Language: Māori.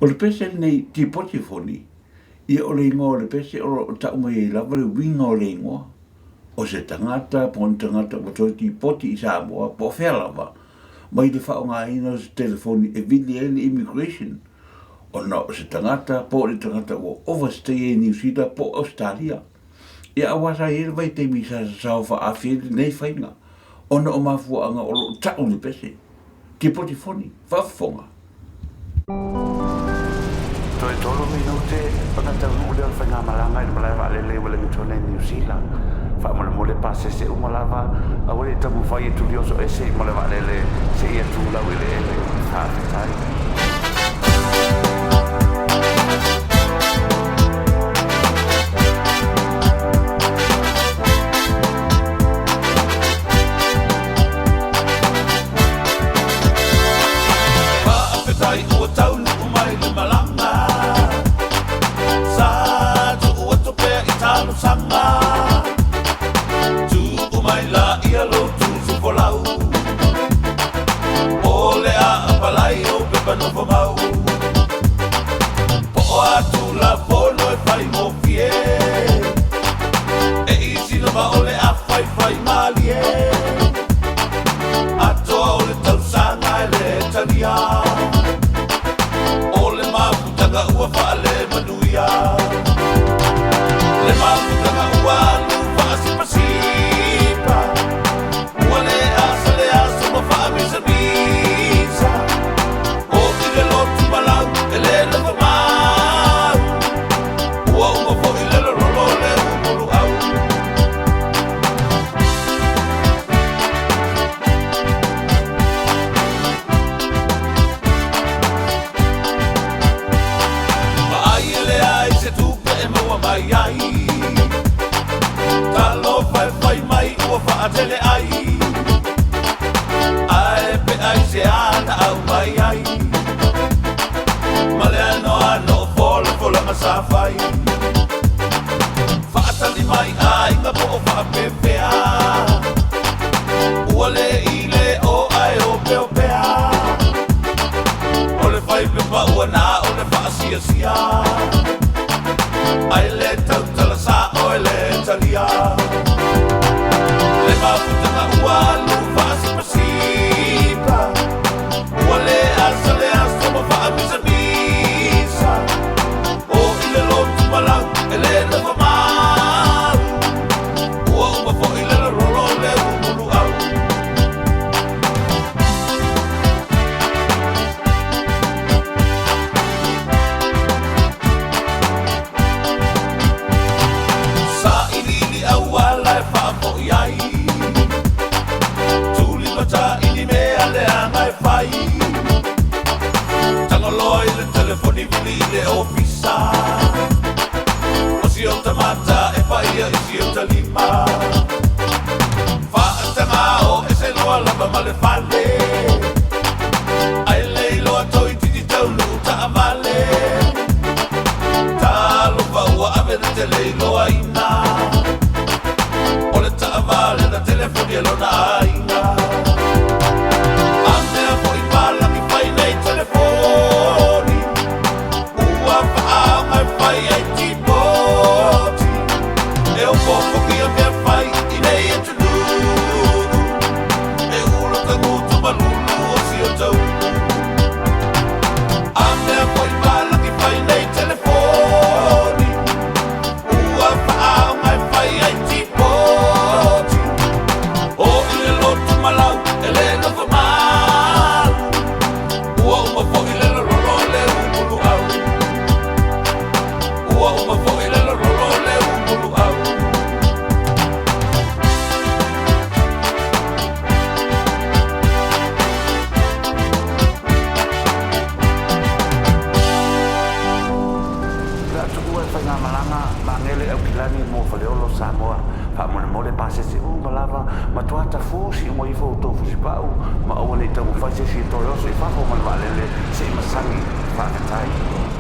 O le pese nei Tipotifoni, ia o le ingoa o le pese o tau mai lava le winga o le ingoa. O se tangata, pon tangata o toi Tipoti i Samoa, po fea lava. Mai le whao ngā ina o se telefoni e vili ele immigration. O na o se tangata, po le tangata o overstay e New Zealand po Australia. Ia awasa ele vai te misa sa sao wha awhiri nei whainga. O na o mafuanga o lo tau le pese. Tipotifoni, whafonga. Toi tolo minute, ona tau mule o whainga malanga i malai wa lele wale mitone New Zealand. Wha mole mole pase se umalava, a wale tamu whai e tuli oso ese i mole wa lele, se ia tūlau ele ele, whawhetai. Samoa, fa mole pase se malava, ma tuata fusi mo i foto fusi pau, ma o le tau fa se si to yo se fa mo malvale se masangi fa tai.